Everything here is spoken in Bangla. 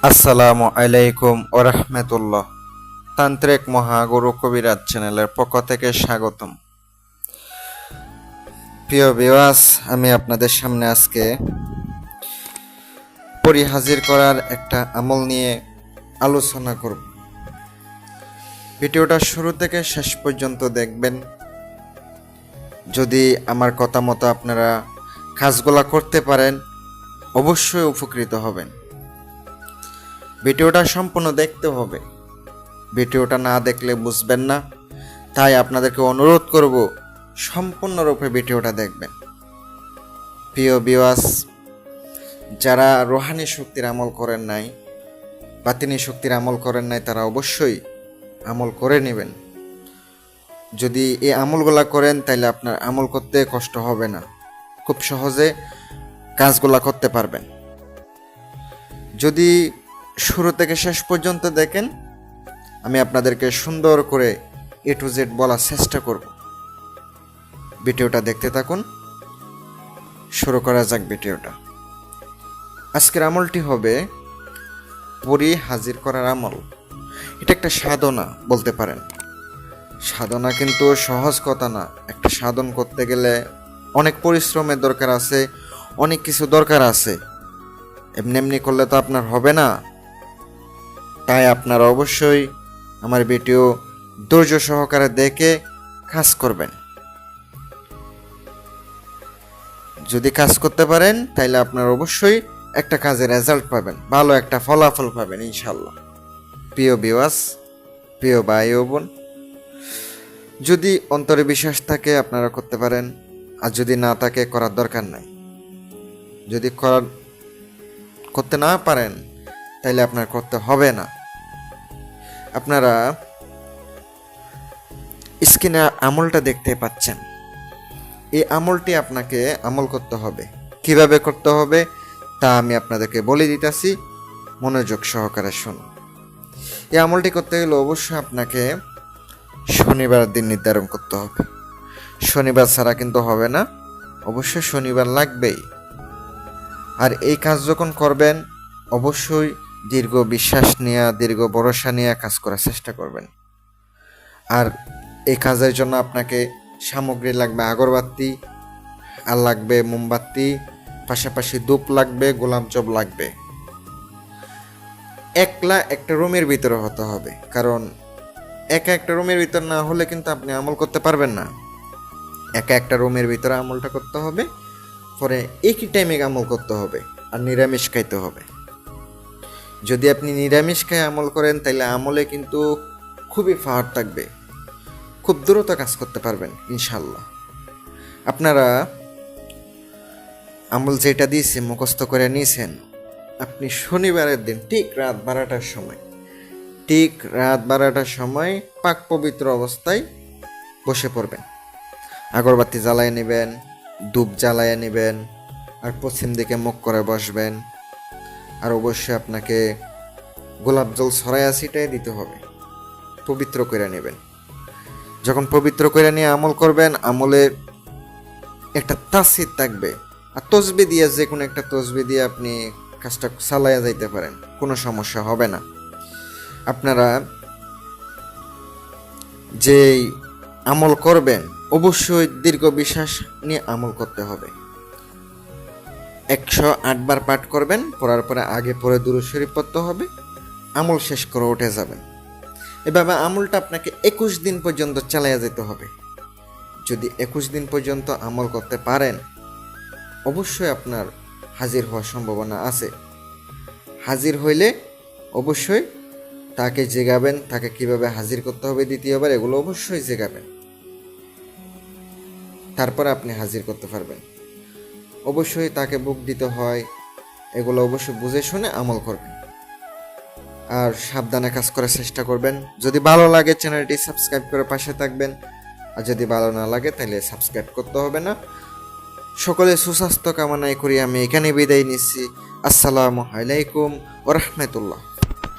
আসসালামু আলাইকুম ওরহমতুল্লাহ। তান্ত্রিক মহাগুরু কবিরাজ চ্যানেলের পক্ষ থেকে স্বাগতম। প্রিয় ভিউয়ার্স, আমি আপনাদের সামনে আজকে পরি হাজির করার একটা আমল নিয়ে আলোচনা করব। ভিডিওটা শুরু থেকে শেষ পর্যন্ত দেখবেন। যদি আমার কথা মতো আপনারা কাজগুলা করতে পারেন, অবশ্যই উপকৃত হবেন। ভিডিওটা সম্পূর্ণ দেখতে হবে, ভিডিওটা না দেখলে বুঝবেন না। তাই আপনাদেরকে অনুরোধ করব সম্পূর্ণরূপে ভিডিওটা দেখবেন। প্রিয় ভিউয়ার্স, যারা রোহানি শক্তির আমল করেন নাই, বাতিনি শক্তির আমল করেন নাই, তারা অবশ্যই আমল করে নেবেন। যদি এই আমলগুলা করেন তাহলে আপনার আমল করতে কষ্ট হবে না, খুব সহজে কাজগুলা করতে পারবেন। যদি শুরু থেকে শেষ পর্যন্ত দেখেন, আমি আপনাদেরকে সুন্দর করে A to Z বলার চেষ্টা করব। ভিডিওটা দেখতে থাকুন। শুরু করা যাক ভিডিওটা। আজকের আমলটি হবে পরি হাজির করার আমল। এটা একটা সাধনা বলতে পারেন। সাধনা কিন্তু সহজ কথা না। একটা সাধন করতে গেলে অনেক পরিশ্রমের দরকার আছে, অনেক কিছু দরকার আছে। এমনি এমনি করলে তো আপনার হবে না। তাই আপনারা অবশ্যই আমার ভিডিও ধৈর্য সহকারে দেখে কাজ করবেন। যদি কাজ করতে পারেন তাহলে আপনারা অবশ্যই একটা কাজের রেজাল্ট পাবেন, ভালো একটা ফলাফল পাবেন ইনশাল্লাহ। প্রিয় ভিউয়ার্স, প্রিয় ভাই ও বোন, যদি অন্তরে বিশ্বাস থাকে আপনারা করতে পারেন, আর যদি না থাকে করার দরকার নাই। যদি করতে না পারেন তাহলে আপনার করতে হবে না। আপনারা স্ক্রিনে আমলটা দেখতে পাচ্ছেন। এই আমলটি আপনাকে আমল করতে হবে। কিভাবে করতে হবে তা আমি আপনাদেরকে বলে দিতেছি, মনোযোগ সহকারে শুনুন। এই আমলটি করতে গেলে অবশ্যই আপনাকে শনিবার দিন নির্ধারণ করতে হবে। শনিবার ছাড়া কিন্তু হবে না, অবশ্যই শনিবার লাগবেই। আর এই কাজ যখন করবেন অবশ্যই দীর্ঘ বিশ্বাস নিয়ে, দীর্ঘ ভরসা নিয়ে কাজ করার চেষ্টা করবেন। আর এই কাজের জন্য আপনাকে সামগ্রী লাগবে আগরবাতি, আর লাগবে মোমবাতি, পাশাপাশি ধূপ লাগবে, গোলাপ জল লাগবে। একলা একটা রুমের ভিতরে হতে হবে, কারণ একা একটা রুমের ভিতর না হলে কিন্তু আপনি আমল করতে পারবেন না। একা একটা রুমের ভিতরে আমলটা করতে হবে, পরে একই টাইমে আমল করতে হবে, আর নিরামিষ খাইতে হবে। যদি আপনি নিরামিষ খায় আমল করেন তাহলে আমলে কিন্তু খুবই পাওয়ার থাকবে, খুব দ্রুত কাজ করতে পারবেন ইনশাল্লাহ। আপনারা আমল যেটা দিয়েছে মুখস্থ করে নিয়েছেন, আপনি শনিবারের দিন ঠিক রাত 12টার সময় পাক পবিত্র অবস্থায় বসে পড়বেন। আগরবাতি জ্বালায় নেবেন, ধূপ জ্বালায় নেবেন, আর পশ্চিম দিকে মুখ করে বসবেন। আর অবশ্যই আপনাকে গোলাপ জল ছড়াইয়া ছিটাই দিতে হবে, পবিত্র করে নেবেন। যখন পবিত্র করে নিয়ে আমল করবেন, আমলে একটা তাসির থাকবে, আর তসবি দিয়ে, যে কোনো একটা তসবি দিয়ে আপনি কাজটা চালাইয়া যাইতে পারেন, কোনো সমস্যা হবে না। আপনারা যেই আমল করবেন অবশ্যই দীর্ঘ বিশ্বাস নিয়ে আমল করতে হবে। 108 বার পাঠ করবেন, পড়ার পরে আগে পরে দুরূদ শরীফ পড়তে হবে, আমল শেষ করে উঠে যাবেন। এভাবে আমলটা আপনাকে 21 দিন পর্যন্ত চালিয়ে যেতে হবে। যদি 21 দিন পর্যন্ত আমল করতে পারেন অবশ্যই আপনার হাজির হওয়ার সম্ভাবনা আছে। হাজির হইলে অবশ্যই তাকে জেগাবেন, তাকে কিভাবে হাজির করতে হবে দ্বিতীয়বার এগুলো অবশ্যই জেগাবেন, তারপরে আপনি হাজির করতে পারবেন। অবশ্যই তাকে বুক দিতে হয়, এগুলো অবশ্যই বুঝে শুনে আমল করবেন। আর সাবধানে কাজ করার চেষ্টা করবেন। যদি ভালো লাগে চ্যানেলটি সাবস্ক্রাইব করে পাশে থাকবেন, আর যদি ভালো না লাগে তাহলে সাবস্ক্রাইব করতে হবে না। সকলে সুস্বাস্থ্য কামনায় করি আমি এখানে বিদায় নিচ্ছি। আসসালামু আলাইকুম ওয়া রাহমাতুল্লাহ।